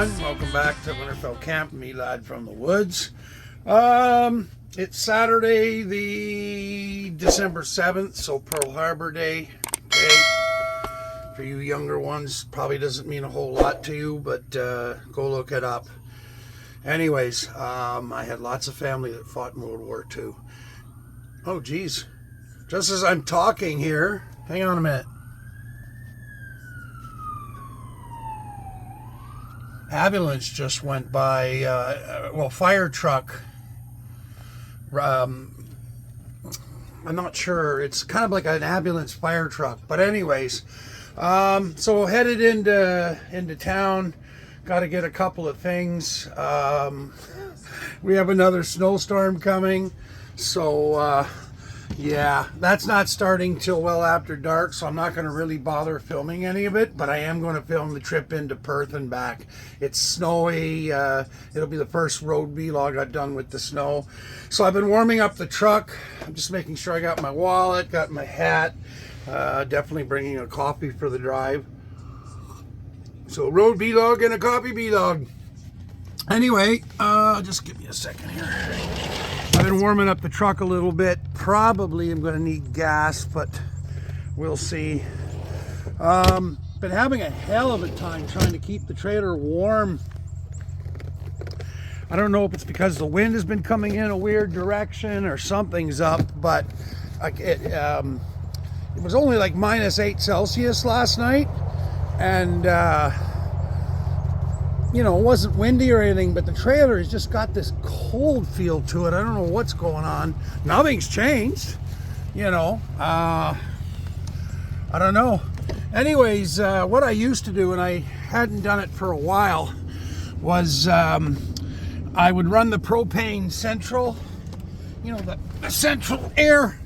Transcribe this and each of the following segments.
everyone. Welcome back to Winterfell Camp, me lad from the woods. It's Saturday, the December 7th, so Pearl Harbor Day. Okay. For you younger ones, probably doesn't mean a whole lot to you, but go look it up. Anyways, I had lots of family that fought in World War II. Oh, geez. Just as I'm talking here, hang on a minute. Ambulance just went by, fire truck. I'm not sure. It's kind of like an ambulance fire truck. But anyways, so headed into town. Got to get a couple of things. We have another snowstorm coming. So, yeah, that's not starting till well after dark, so I'm not going to really bother filming any of it, but I am going to film the trip into Perth and back. It's snowy. It'll be the first road vlog I've done with the snow. So I've been warming up the truck. I'm just making sure I got my wallet, got my hat, definitely bringing a coffee for the drive. So road vlog and a coffee vlog. Anyway, just give me a second here. I've been warming up the truck a little bit. Probably I'm going to need gas, but we'll see. Been having a hell of a time trying to keep the trailer warm. I don't know if it's because the wind has been coming in a weird direction or something's up, but it was only like -8 Celsius last night, and you know, it wasn't windy or anything, but the trailer has just got this cold feel to it. I don't know what's going on. Nothing's changed, you know. I don't know. Anyways, what I used to do, and I hadn't done it for a while, was I would run the propane central, you know, the central air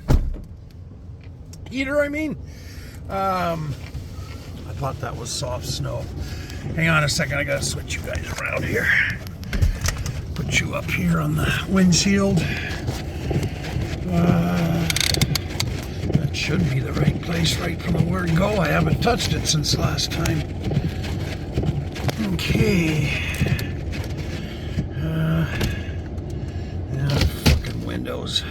heater, I mean. I thought that was soft snow. Hang on a second, I gotta switch you guys around here. Put you up here on the windshield. That should be the right place right from the word go. I haven't touched it since last time. Okay. Fucking windows.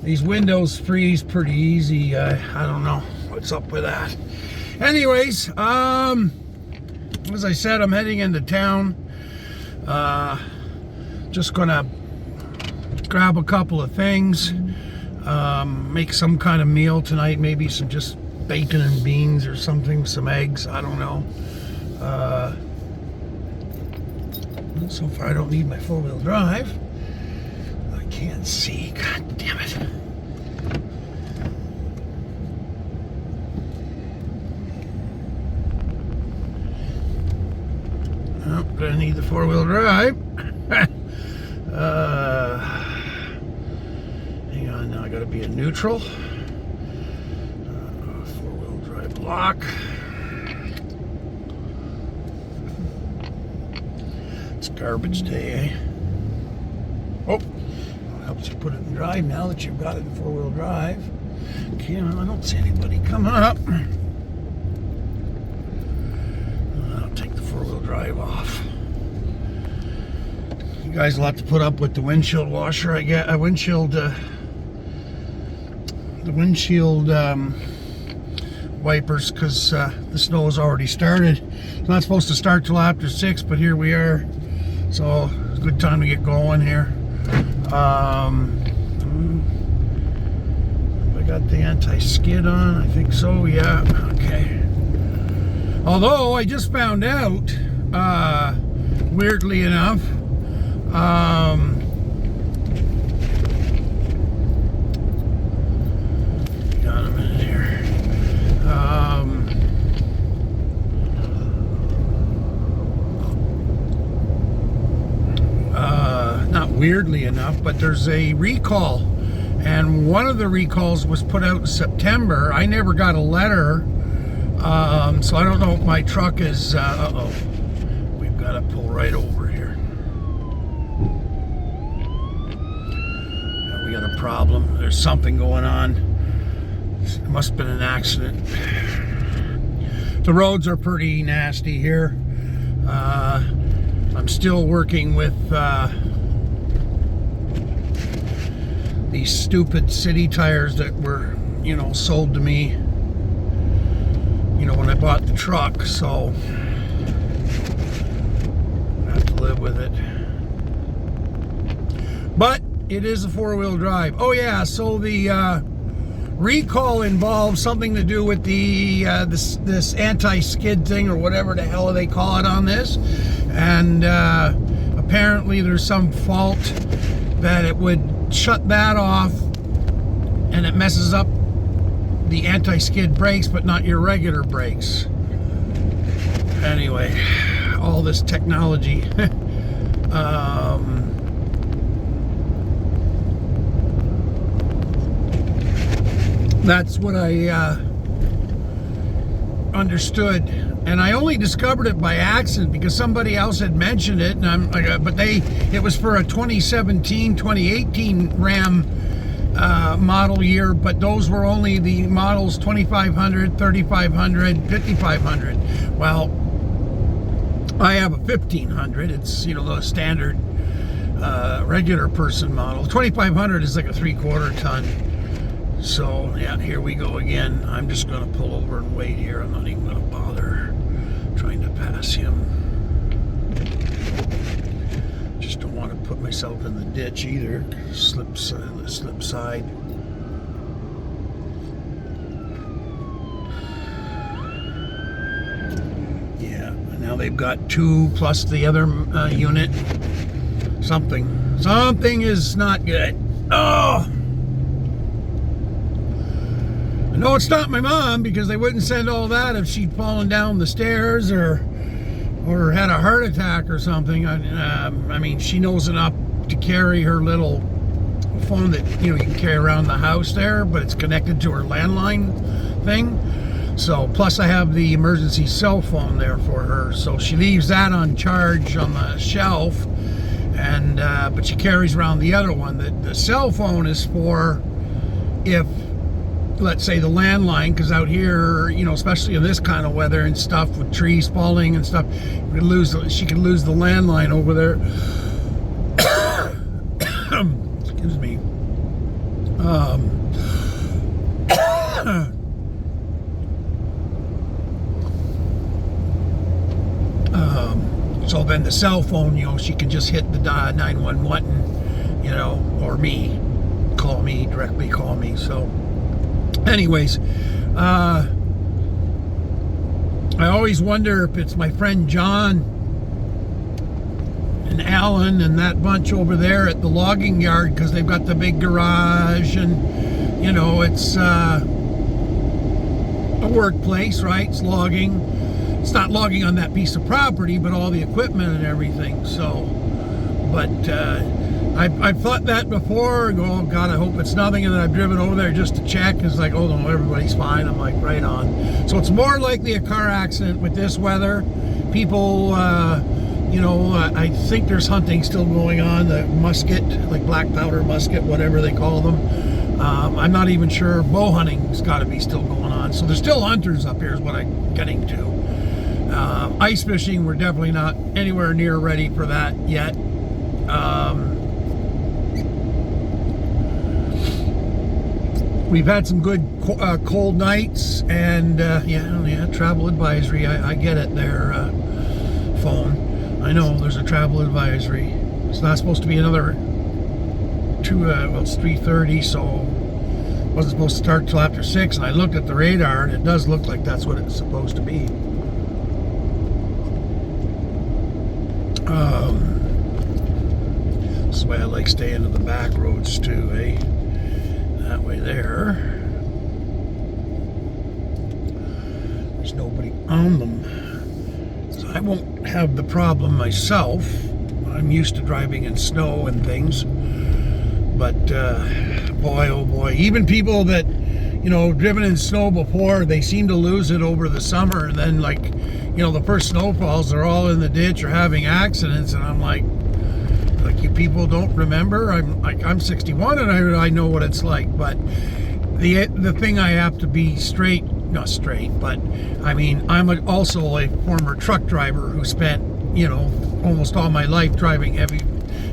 These windows freeze pretty easy. I don't know what's up with that. Anyways, as I said, I'm heading into town. Just gonna grab a couple of things, make some kind of meal tonight, maybe some just bacon and beans or something, some eggs, I don't know. So far I don't need my four-wheel drive. I can't see, god damn it. Gonna need the four-wheel drive. Hang on, now I gotta be in neutral. Four-wheel drive lock. It's garbage day, eh? Oh, helps you put it in drive now that you've got it in four-wheel drive. Okay, I don't see anybody coming up. Four-wheel drive off. You guys will have to put up with the windshield washer. I get a windshield, the windshield wipers, because the snow has already started. It's not supposed to start till after 6, but here we are. So it's a good time to get going here. I got the anti-skid on. I think so. Yeah. Okay. Although I just found out, weirdly enough, got a minute here. Not weirdly enough, but there's a recall, and one of the recalls was put out in September. I never got a letter. So I don't know if my truck is, uh-oh, we've got to pull right over here. We got a problem. There's something going on. It must have been an accident. The roads are pretty nasty here. I'm still working with these stupid city tires that were, you know, sold to me, you know, when I bought the truck, so I have to live with it. But it is a four-wheel drive. Oh yeah, so the recall involves something to do with the this anti-skid thing or whatever the hell they call it on this, and apparently there's some fault that it would shut that off and it messes up the anti-skid brakes but not your regular brakes. Anyway, all this technology. That's what I understood, and I only discovered it by accident because somebody else had mentioned it, and I'm like, but it was for a 2017, 2018 Ram model year, but those were only the models 2500, 3500, 5500. Well, I have a 1500. It's, you know, the standard regular person model. 2500 is like a 3/4 ton. So yeah, here we go again. I'm just going to pull over and wait here. I'm not even going to bother trying to pass him. Just don't want to put myself in the ditch either. Slip side. Yeah, and now they've got 2 plus the other unit. Something is not good. Oh! No, it's not my mom, because they wouldn't send all that if she'd fallen down the stairs or had a heart attack or something. I mean, she knows enough to carry her little phone that, you know, you can carry around the house there, but it's connected to her landline thing. So, plus I have the emergency cell phone there for her. So she leaves that on charge on the shelf, and but she carries around the other one. The cell phone is for if, let's say, the landline, because out here, you know, especially in this kind of weather and stuff with trees falling and stuff, she could lose the landline over there. Excuse me. So then the cell phone, you know, she can just hit the 911 button, you know, or directly call me. So anyways, I always wonder if it's my friend John and Alan and that bunch over there at the logging yard, because they've got the big garage, and, you know, it's a workplace, right? It's logging. It's not logging on that piece of property, but all the equipment and everything. So, but I've thought that before. Go, oh God, I hope it's nothing. And then I've driven over there just to check. It's like, oh no, everybody's fine. I'm like, right on. So it's more likely a car accident with this weather. People, you know, I think there's hunting still going on. The musket, like black powder musket, whatever they call them. I'm not even sure. Bow hunting's got to be still going on. So there's still hunters up here is what I'm getting to. Ice fishing, we're definitely not anywhere near ready for that yet. We've had some good cold nights, and yeah, travel advisory. I get it there, phone. I know there's a travel advisory. It's not supposed to be another well, it's 3:30, so it wasn't supposed to start till after 6, and I looked at the radar, and it does look like that's what it's supposed to be. This is why I like staying to the back roads too, eh? That way there, there's nobody on them, so I won't have the problem myself. I'm used to driving in snow and things, but boy, oh boy, even people that, you know, driven in snow before, they seem to lose it over the summer, and then, like, you know, the first snowfalls, they're all in the ditch or having accidents, and I'm like you people don't remember? I'm 61 and I know what it's like. But the thing I have to be straight not straight, but I mean, I'm also a former truck driver who spent, you know, almost all my life driving heavy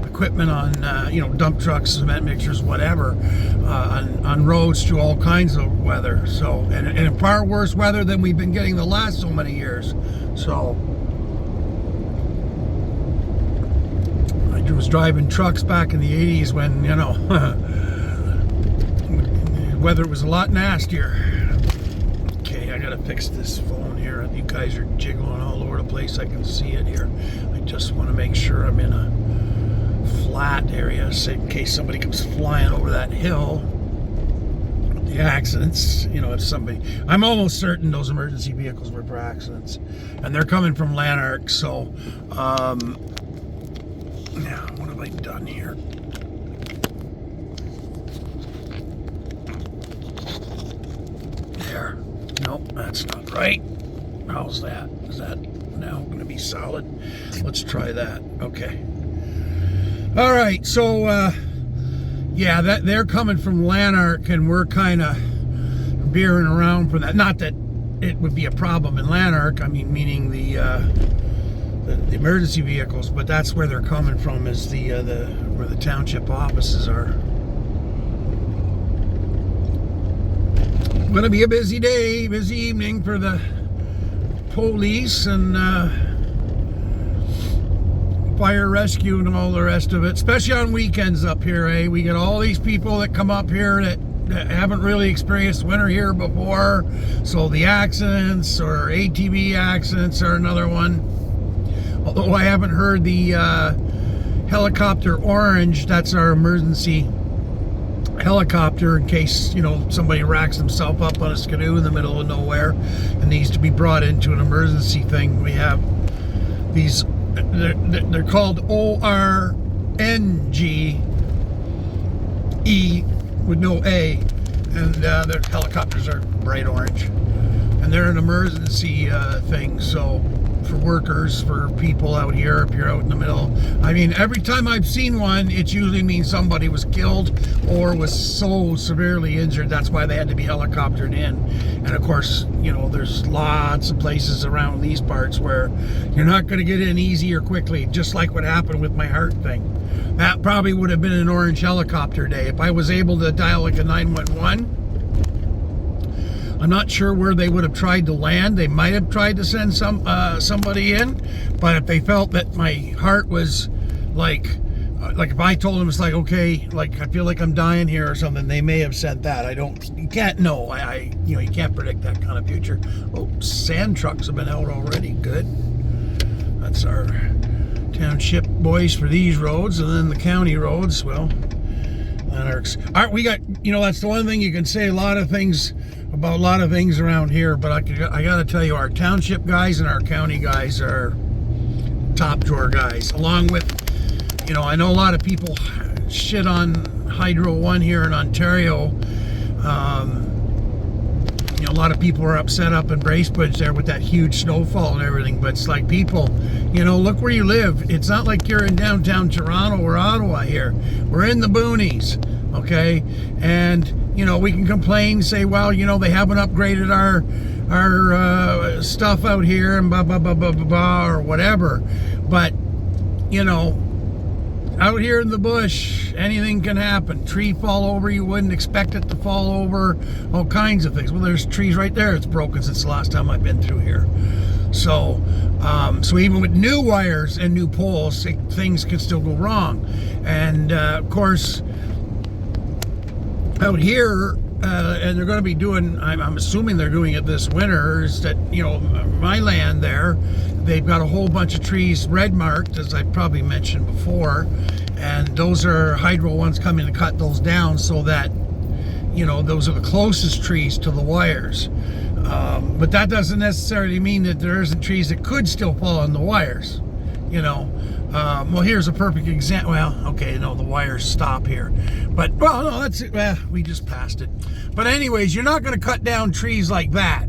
equipment on, you know, dump trucks, cement mixers, whatever, on roads through all kinds of weather. So, and far worse weather than we've been getting the last so many years. So, I was driving trucks back in the 80s when, you know, weather was a lot nastier. Okay, I gotta fix this phone here. You guys are jiggling all over the place. I can see it here. I just want to make sure I'm in a flat area, so in case somebody comes flying over that hill. The accidents, you know, if somebody, I'm almost certain those emergency vehicles were for accidents, and they're coming from Lanark. So, now what have I done here? There. Nope, that's not right. How's that? Is that now going to be solid? Let's try that. Okay. All right. So, yeah, that they're coming from Lanark, and we're kind of veering around from that. Not that it would be a problem in Lanark. I mean, meaning the emergency vehicles, but that's where they're coming from. Is the where the township offices are. Going to be a busy day, busy evening for the police and fire rescue and all the rest of it, especially on weekends up here, eh? We get all these people that come up here that haven't really experienced winter here before, so the accidents or ATV accidents are another one. Although I haven't heard the helicopter orange, that's our emergency helicopter in case, you know, somebody racks himself up on a skidoo in the middle of nowhere and needs to be brought into an emergency thing. We have these, they're called ORNGE with no A, and their helicopters are bright orange, and they're an emergency thing. So for workers, for people out here, if you're out in the middle, I mean, every time I've seen one, it usually means somebody was killed or was so severely injured. That's why they had to be helicoptered in. And of course, you know, there's lots of places around these parts where you're not going to get in easy or quickly, just like what happened with my heart thing. That probably would have been an orange helicopter day. If I was able to dial like a 911, I'm not sure where they would have tried to land. They might have tried to send somebody in, but if they felt that my heart was like if I told them it's like, okay, like I feel like I'm dying here or something, they may have sent that. You can't know. You know, you can't predict that kind of future. Oh, sand trucks have been out already. Good. That's our township boys for these roads, and then the county roads. Well, we got, you know, that's the one thing you can say a lot of things around here, but I got to tell you, our township guys and our county guys are top drawer guys. Along with, you know, I know a lot of people shit on Hydro One here in Ontario. You know, a lot of people are upset up in Bracebridge there with that huge snowfall and everything, but it's like, people, you know, look where you live. It's not like you're in downtown Toronto or Ottawa here. We're in the boonies, okay? And you know, we can complain, say, well, you know, they haven't upgraded our stuff out here and blah, blah, blah, blah, blah, blah, or whatever. But, you know, out here in the bush, anything can happen. Tree fall over, you wouldn't expect it to fall over, all kinds of things. Well, there's trees right there. It's broken since the last time I've been through here. So, so even with new wires and new poles, things can still go wrong. And, of course, out here, and they're going to be doing, I'm assuming they're doing it this winter, is that, you know, my land there, they've got a whole bunch of trees red marked, as I probably mentioned before, and those are Hydro Ones coming to cut those down so that, you know, those are the closest trees to the wires. But that doesn't necessarily mean that there isn't trees that could still fall on the wires, you know. Well, here's a perfect example. Well, okay, no, the wires stop here. But, well, no, that's it. Well, we just passed it. But anyways, you're not going to cut down trees like that,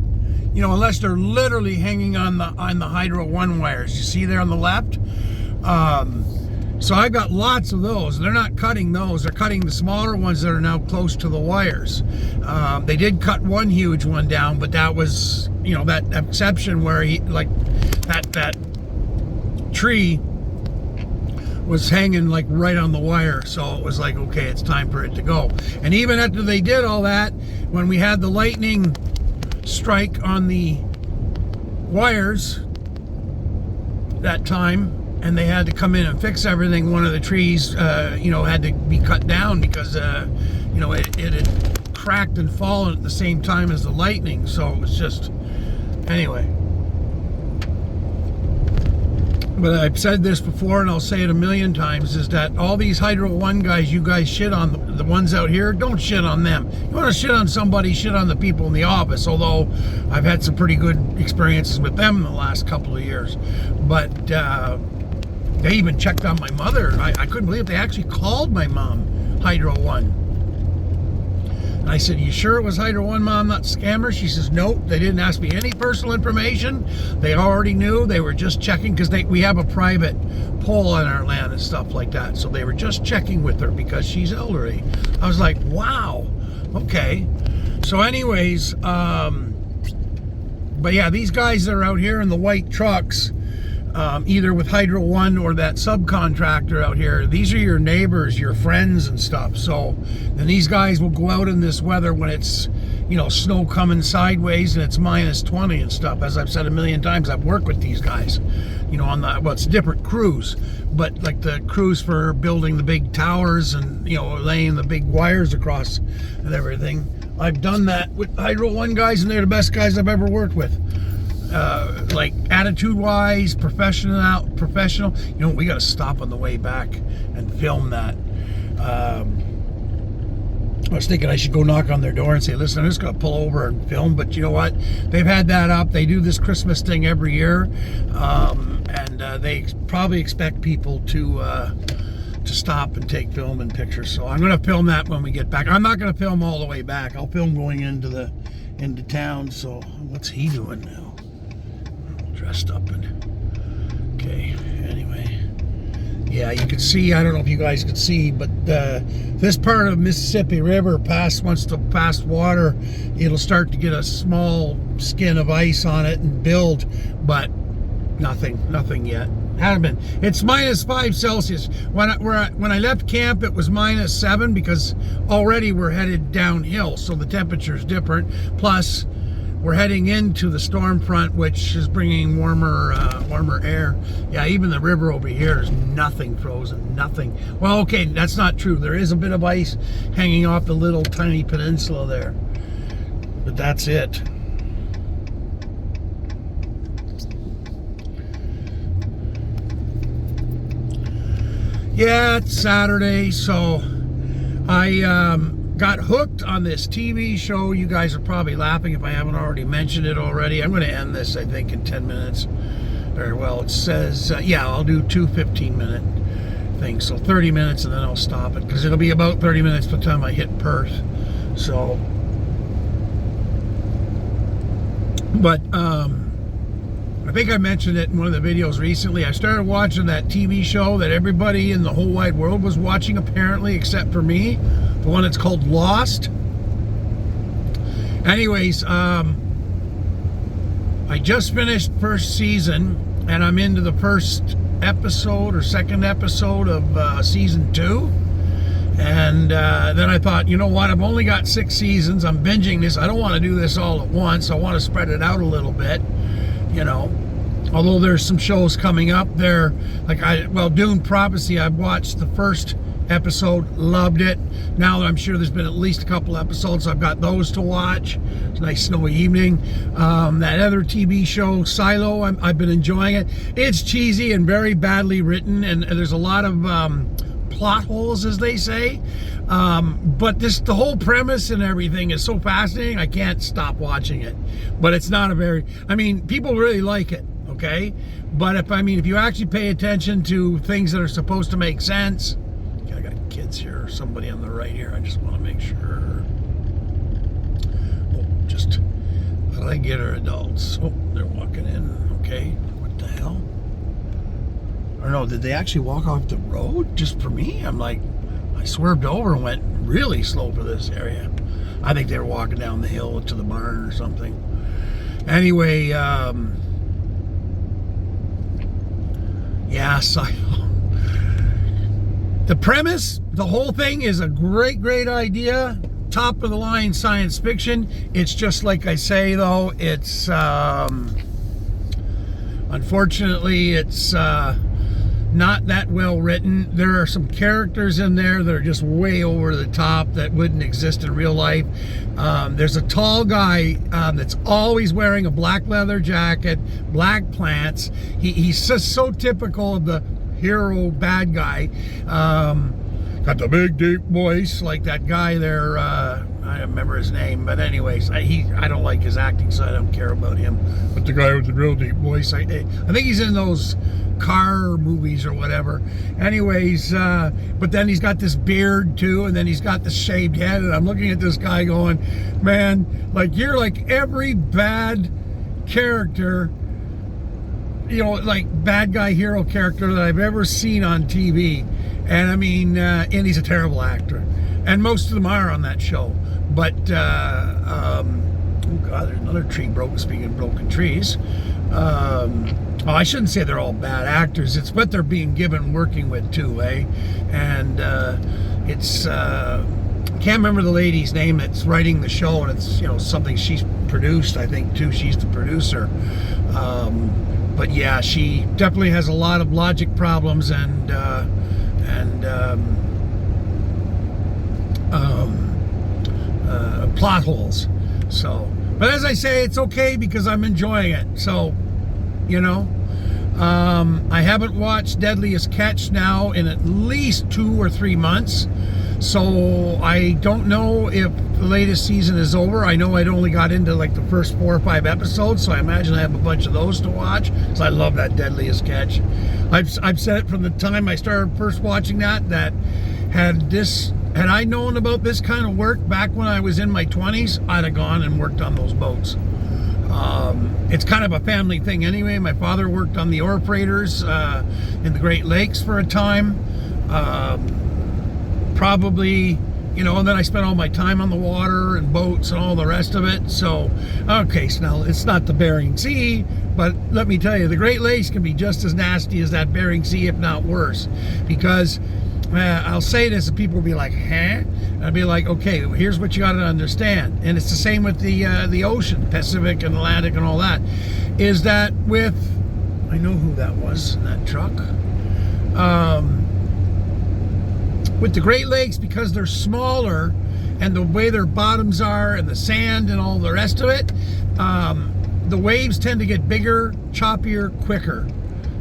you know, unless they're literally hanging on the Hydro One wires. You see there on the left? So I got lots of those. They're not cutting those. They're cutting the smaller ones that are now close to the wires. They did cut one huge one down, but that was, you know, that exception where he, like, that tree was hanging like right on the wire. So it was like, okay, it's time for it to go. And even after they did all that, when we had the lightning strike on the wires that time, and they had to come in and fix everything, one of the trees, you know, had to be cut down because, you know, it had cracked and fallen at the same time as the lightning. So it was just, anyway. But I've said this before, and I'll say it a million times, is that all these Hydro One guys, you guys shit on, the ones out here, don't shit on them. You want to shit on somebody, shit on the people in the office, although I've had some pretty good experiences with them in the last couple of years. But they even checked on my mother. I couldn't believe it. They actually called my mom Hydro One. And I said, you sure it was Hydro One, Mom, not scammer? She says, nope, they didn't ask me any personal information. They already knew. They were just checking because we have a private pole on our land and stuff like that. So they were just checking with her because she's elderly. I was like, wow, okay. So anyways, but yeah, these guys that are out here in the white trucks, either with Hydro One or that subcontractor out here, these are your neighbors, your friends and stuff. So then these guys will go out in this weather when it's, you know, snow coming sideways and it's minus 20 and stuff. As I've said a million times, I've worked with these guys, you know, on the, well, it's different crews, but like the crews for building the big towers and, you know, laying the big wires across and everything. I've done that with Hydro One guys, and they're the best guys I've ever worked with. Like attitude-wise, professional. You know, we got to stop on the way back and film that. I was thinking I should go knock on their door and say, listen, I'm just going to pull over and film. But you know what? They've had that up. They do this Christmas thing every year. And they probably expect people to stop and take film and pictures. So I'm going to film that when we get back. I'm not going to film all the way back. I'll film going into town. So what's he doing now? Dressed up and okay, anyway, yeah, you can see, I don't know if you guys could see, but this part of Mississippi River once the past water, it'll start to get a small skin of ice on it and build, but nothing yet. Haven't been. It's minus 5 Celsius. When I left camp, it was minus 7 because already we're headed downhill, so the temperature is different. Plus, we're heading into the storm front, which is bringing warmer air. Yeah, even the river over here is nothing frozen, nothing. Well, okay, that's not true. There is a bit of ice hanging off the little tiny peninsula there, but that's it. Yeah, it's Saturday, so I got hooked on this TV show. You guys are probably laughing if I haven't already mentioned it already. I'm going to end this, I think, in 10 minutes. Very well. It says, yeah, I'll do 2 15-minute things. So 30 minutes and then I'll stop it because it'll be about 30 minutes by the time I hit Perth. So, but I think I mentioned it in one of the videos recently. I started watching that TV show that everybody in the whole wide world was watching, apparently, except for me. The one that's called Lost. Anyways, I just finished first season, and I'm into the first episode or second episode of season 2. And then I thought, you know what? I've only got 6 seasons. I'm binging this. I don't want to do this all at once. I want to spread it out a little bit, you know. Although there's some shows coming up there, like Dune Prophecy, I've watched the first episode, loved it. Now that I'm sure there's been at least a couple episodes, I've got those to watch. It's a nice snowy evening. That other TV show, Silo, I've been enjoying it. It's cheesy and very badly written, and there's a lot of plot holes, as they say. But the whole premise and everything is so fascinating, I can't stop watching it. But it's not people really like it, okay? But if you actually pay attention to things that are supposed to make sense, I got kids here, somebody on the right here, I just want to make sure. How did I get our adults? Oh, they're walking in, okay. What the hell? Or no, did they actually walk off the road just for me? I'm like, I swerved over and went really slow for this area. I think they were walking down the hill to the barn or something. Anyway, yeah, so the premise, the whole thing is a great idea. Top of the line science fiction. It's just like I say, though, it's unfortunately it's not that well written. There are some characters in there that are just way over the top that wouldn't exist in real life. There's a tall guy that's always wearing a black leather jacket, black plants. He's just so typical of the hero bad guy. Got the big deep voice like that guy there. I don't remember his name, but anyways, I don't like his acting, so I don't care about him. But the guy with the real deep voice, I think he's in those car movies or whatever. Anyways, but then he's got this beard too, and then he's got the shaved head, and I'm looking at this guy going, man, like you're like every bad character, you know, like bad guy hero character that I've ever seen on TV. And I mean, and he's a terrible actor, and most of them are on that show. But oh god, there's another tree broke. Speaking of broken trees, I shouldn't say they're all bad actors. It's what they're being given working with too, eh? And it's can't remember the lady's name that's writing the show, and it's, you know, something she's produced, I think too. She's the producer. But yeah, she definitely has a lot of logic problems and plot holes. So, but as I say, it's okay because I'm enjoying it. So, you know, I haven't watched Deadliest Catch now in at least 2 or 3 months. So I don't know if the latest season is over. I know I'd only got into like the first 4 or 5 episodes, so I imagine I have a bunch of those to watch. So I love that Deadliest Catch. I've said it from the time I started first watching that had I known about this kind of work back when I was in my 20s, I'd have gone and worked on those boats. It's kind of a family thing anyway. My father worked on the ore freighters in the Great Lakes for a time. Probably, you know, and then I spent all my time on the water and boats and all the rest of it. So, okay, so now it's not the Bering Sea, but let me tell you, the Great Lakes can be just as nasty as that Bering Sea, if not worse. Because I'll say this and people will be like, huh? And I'll be like, okay, here's what you got to understand. And it's the same with the ocean, Pacific and Atlantic and all that. Is that with, I know who that was in that truck. With the Great Lakes, because they're smaller and the way their bottoms are and the sand and all the rest of it, the waves tend to get bigger, choppier, quicker.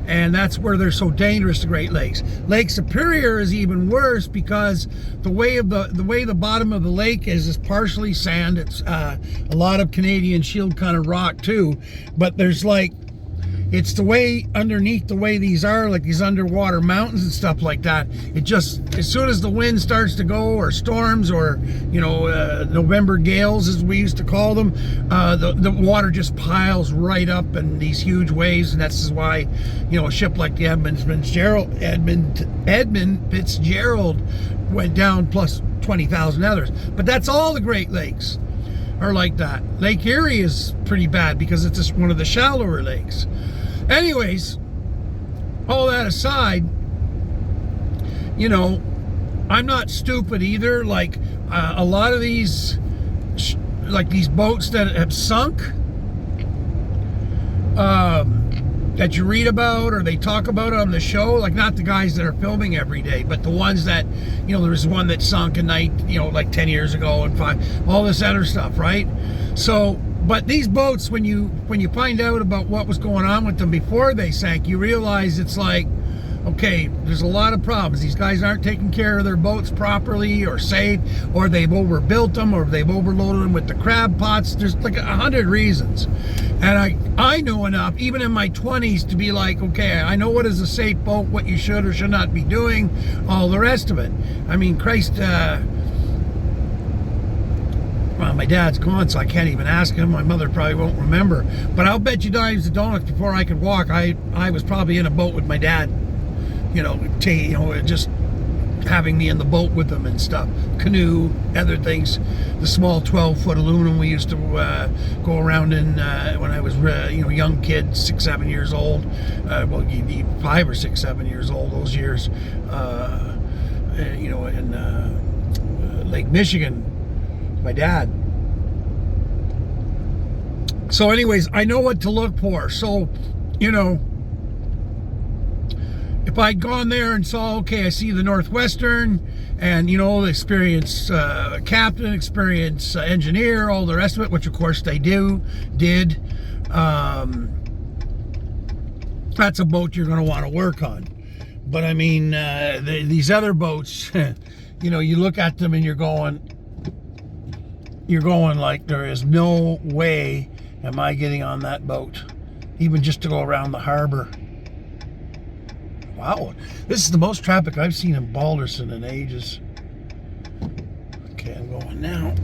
And that's where they're so dangerous, the Great Lakes. Lake Superior is even worse because the way the bottom of the lake is partially sand. It's a lot of Canadian Shield kind of rock too, but there's like, it's the way underneath the way these are, like these underwater mountains and stuff like that. It just, as soon as the wind starts to go, or storms, or, you know, November gales as we used to call them, the water just piles right up in these huge waves, and that's why, you know, a ship like the Edmund Fitzgerald went down, plus 20,000 others. But that's all the Great Lakes are like that. Lake Erie is pretty bad because it's just one of the shallower lakes. Anyways, all that aside, you know, I'm not stupid either. Like a lot of these, like these boats that have sunk, that you read about or they talk about on the show, like not the guys that are filming every day, but the ones that, you know, there was one that sunk a night, you know, like 10 years ago and all this other stuff, right? So, but these boats, when you find out about what was going on with them before they sank, you realize it's like, okay, there's a lot of problems. These guys aren't taking care of their boats properly or safe, or they've overbuilt them, or they've overloaded them with the crab pots. There's like 100 reasons. And I know enough, even in my 20s, to be like, okay, I know what is a safe boat, what you should or should not be doing, all the rest of it. I mean, Christ, well, my dad's gone, so I can't even ask him. My mother probably won't remember. But I'll bet you dimes and donuts before I could walk, I was probably in a boat with my dad. just having me in the boat with them and stuff, canoe, other things. The small 12-foot aluminum we used to go around in when I was young kid, 6, 7 years old. 5 or 6, 7 years old those years. In Lake Michigan, my dad. So anyways, I know what to look for. So, if I'd gone there and saw, okay, I see the Northwestern and, the experienced captain, experienced engineer, all the rest of it, which of course they did. That's a boat you're going to want to work on. But I mean, these other boats, you look at them and you're going like, there is no way am I getting on that boat, even just to go around the harbor. Wow, this is the most traffic I've seen in Balderson in ages. Okay, I'm going now.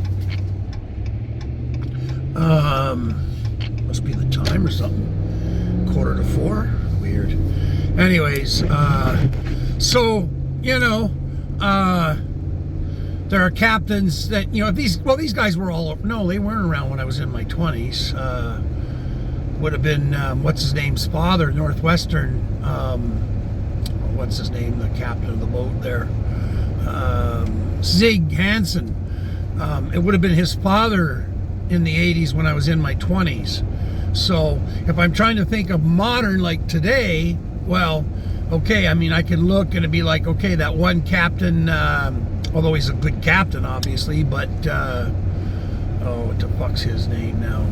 Must be the time or something. 3:45. Weird. Anyways, so there are captains that these guys were they weren't around when I was in my 20s. Would have been what's his name's father, Northwestern. What's his name? The captain of the boat there, Zig Hansen. It would have been his father in the 80s when I was in my 20s. So if I'm trying to think of modern like today, well, okay, I mean, I could look and it'd be like, okay, that one captain, although he's a good captain, obviously, but, what the fuck's his name now?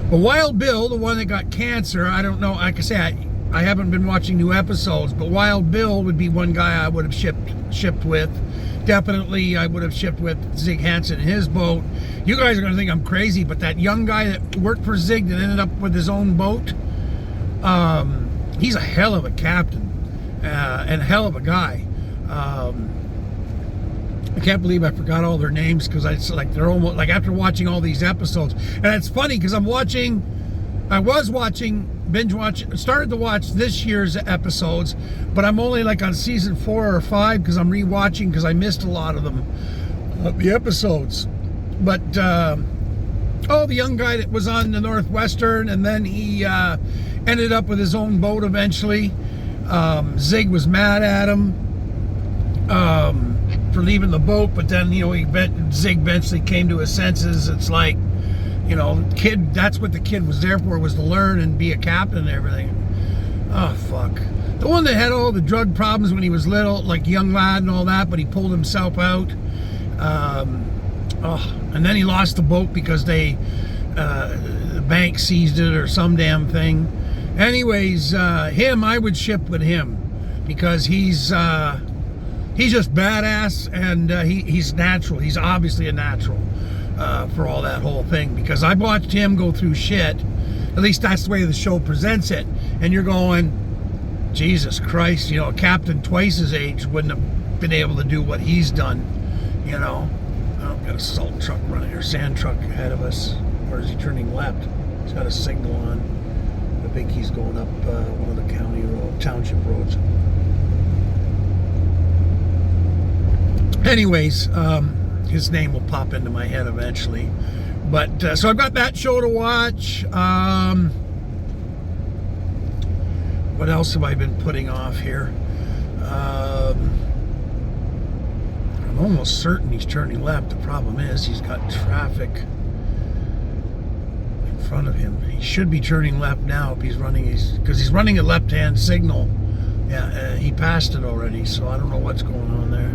Well, Wild Bill, the one that got cancer, I don't know, like I say, I haven't been watching new episodes, but Wild Bill would be one guy I would have shipped with. Definitely, I would have shipped with Zig Hansen in his boat. You guys are going to think I'm crazy, but that young guy that worked for Zig that ended up with his own boat, he's a hell of a captain and a hell of a guy. I can't believe I forgot all their names because they're almost like after watching all these episodes. And it's funny because started to watch this year's episodes, but I'm only like on season 4 or 5 because I'm rewatching because I missed a lot of them, the episodes. But the young guy that was on the Northwestern, and then he ended up with his own boat eventually. Zig was mad at him for leaving the boat, but then Zig eventually came to his senses. It's like, kid, that's what the kid was there for, was to learn and be a captain and everything. Oh, fuck. The one that had all the drug problems when he was little, like young lad and all that, but he pulled himself out. And then he lost the boat because the bank seized it or some damn thing. Anyways, I would ship with him because he's just badass and he's natural. He's obviously a natural. For all that whole thing, because I watched him go through shit. At least that's the way the show presents it, and you're going, Jesus Christ, a captain twice his age wouldn't have been able to do what he's done. Oh, got a salt truck running, or sand truck ahead of us. Or is he turning left? He's got a signal on. I think he's going up one of the township roads. Anyways, his name will pop into my head eventually. But so I've got that show to watch. What else have I been putting off here? I'm almost certain he's turning left. The problem is he's got traffic in front of him. He should be turning left now if he's running a left-hand signal. Yeah, he passed it already, so I don't know what's going on there.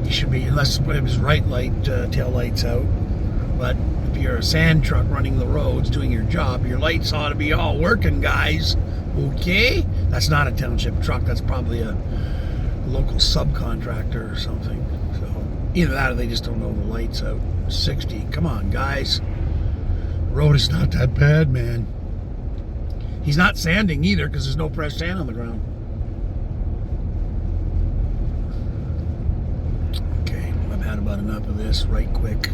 He should be, unless his right light, tail light's out. But if you're a sand truck running the roads, doing your job, your lights ought to be all working, guys. Okay? That's not a township truck. That's probably a local subcontractor or something. So either that or they just don't know the lights out. 60. Come on, guys. The road is not that bad, man. He's not sanding either because there's no fresh sand on the ground. Okay, I've had about enough of this. Right quick.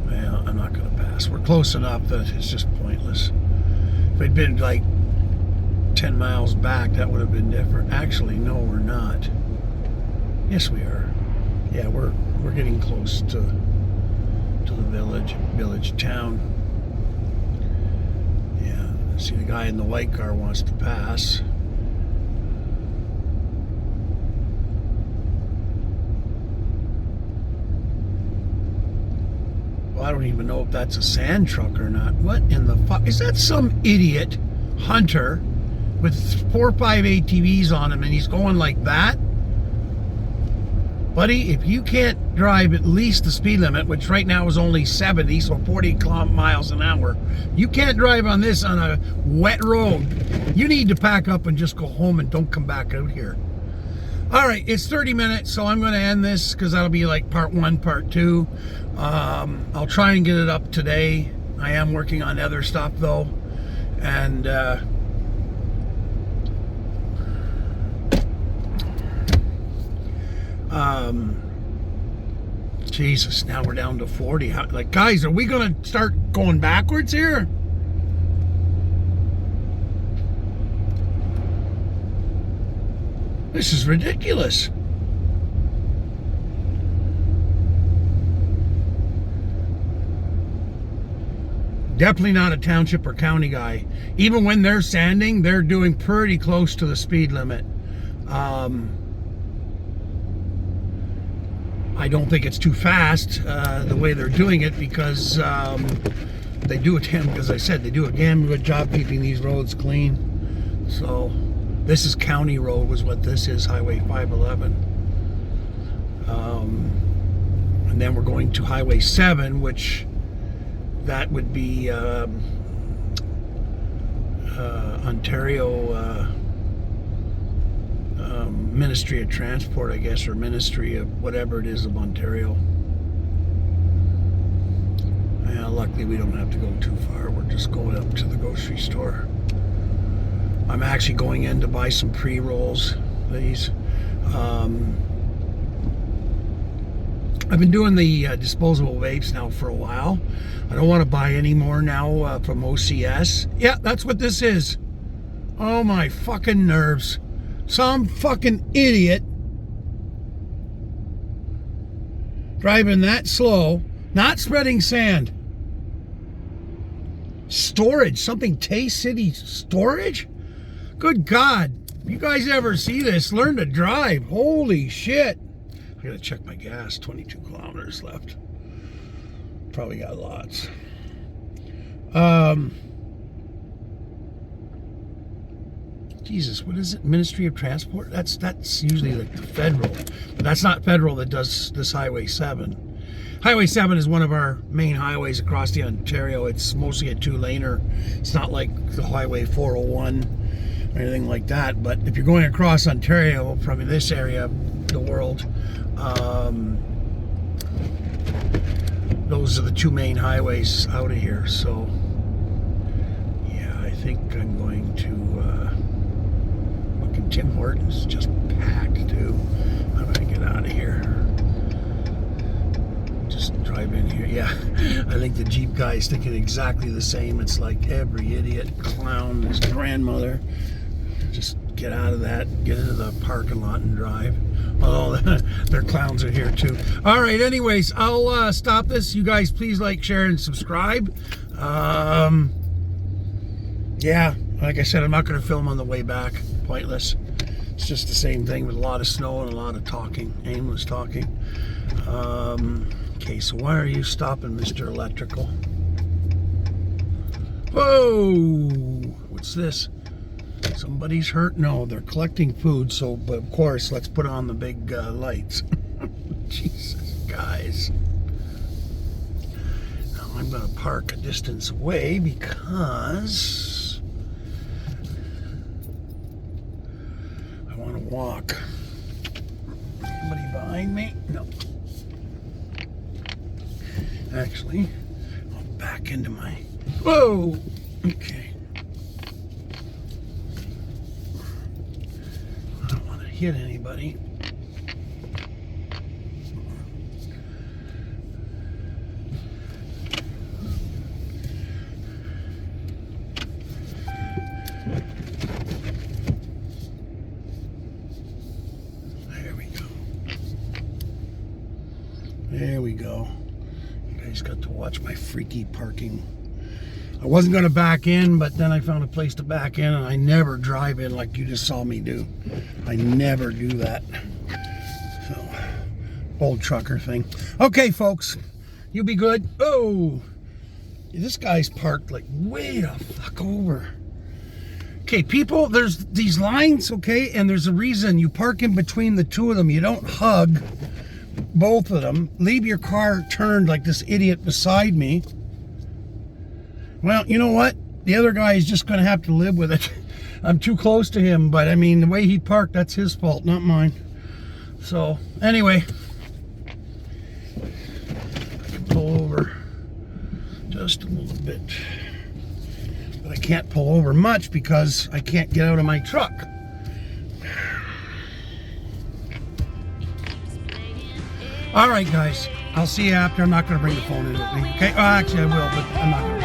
Well, I'm not going to pass. We're close enough that it's just pointless. If it'd been like 10 miles back, that would have been different. Actually, no, we're not. Yes, we are. Yeah, we're getting close to the village town. Yeah, see the guy in the white car wants to pass. Well, I don't even know if that's a sand truck or not. What in the fuck? Is that some idiot hunter with 4 or 5 ATVs on him and he's going like that? Buddy, if you can't drive at least the speed limit, which right now is only 70, so 40 miles an hour, you can't drive on this on a wet road. You need to pack up and just go home and don't come back out here. All right, it's 30 minutes, so I'm going to end this because that'll be like part 1, part 2. I'll try and get it up today. I am working on other stuff though, and Jesus, now we're down to 40. Like, guys, are we gonna start going backwards here? This is ridiculous. Definitely not a township or county guy. Even when they're sanding, they're doing pretty close to the speed limit. I don't think it's too fast the way they're doing it, because they do as I said, they do a damn good job keeping these roads clean. So this is county road, was what this is, Highway 511. And then we're going to Highway 7, which that would be Ontario Ministry of Transport, I guess, or Ministry of whatever it is of Ontario. Yeah, luckily we don't have to go too far. We're just going up to the grocery store. I'm actually going in to buy some pre-rolls. These. I've been doing the disposable vapes now for a while. I don't want to buy any more now from OCS. Yeah, that's what this is. Oh my fucking nerves. Some fucking idiot driving that slow, not spreading sand. Storage, something Tay City storage? Good God, you guys ever see this? Learn to drive. Holy shit. I gotta check my gas, 22 kilometers left. Probably got lots. Jesus, what is it? Ministry of Transport? That's usually like the federal. But that's not federal that does this Highway 7. Highway 7 is one of our main highways across the Ontario. It's mostly a 2-laner. It's not like the Highway 401 or anything like that. But if you're going across Ontario from this area of the world, those are the 2 main highways out of here. So yeah, I think I'm going to fucking Tim Hortons just packed too. I'm gonna get out of here. Just drive in here. Yeah, I think the Jeep guy is thinking exactly the same. It's like every idiot clown, his grandmother. Just get out of that, get into the parking lot and drive. Oh, their clowns are here too. All right, anyways, I'll stop this. You guys please like, share, and subscribe. Yeah, like I said, I'm not going to film on the way back. Pointless. It's just the same thing with a lot of snow and a lot of talking, aimless talking. Okay, so why are you stopping, Mr. Electrical? Whoa! What's this? Somebody's hurt? No, they're collecting food, so, but of course, let's put on the big lights. Jesus, guys. Now I'm going to park a distance away because I want to walk. Somebody behind me? No. Actually, I'll back into my... Whoa! Okay. Hit anybody. watch my freaky parking. I wasn't going to back in, but then I found a place to back in, and I never drive in like you just saw me do. I never do that. So, old trucker thing. Okay, folks, you be good. Oh, this guy's parked like way the fuck over. Okay, people, there's these lines, okay, and there's a reason you park in between the two of them. You don't hug both of them. Leave your car turned like this idiot beside me. Well, you know what? The other guy is just going to have to live with it. I'm too close to him, but I mean, the way he parked, that's his fault, not mine. So, anyway, I can pull over just a little bit. But I can't pull over much because I can't get out of my truck. All right, guys. I'll see you after. I'm not going to bring the phone in with me. Okay? Well, actually, I will, but I'm not going to.